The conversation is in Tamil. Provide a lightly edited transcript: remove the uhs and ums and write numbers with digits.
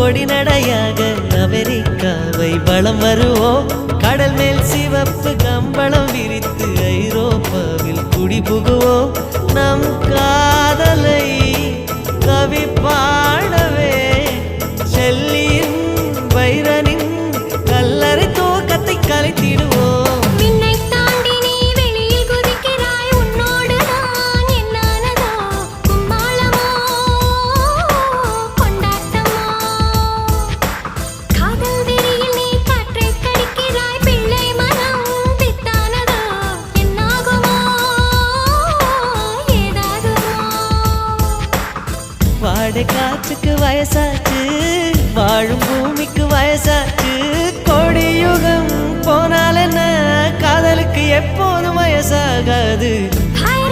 பொடிநடையாக அமெரிக்காவை வலம் வருவோம். கடல் மேல் சிவப்பு கம்பளம் விரித்து ஐரோப்பாவில் குடிபுகுவோம். நம் காதலை கவி பாடவே செல்லியின் வைரனின் கல்லறை தோக்கத்தை கலைத்திடுவோம். வாடை காற்றுக்கு வயசாச்சு, வாழும் பூமிக்கு வயசாச்சு. கோடி யுகம் போனால் என்ன, காதலுக்கு எப்போதும் வயசாகாது.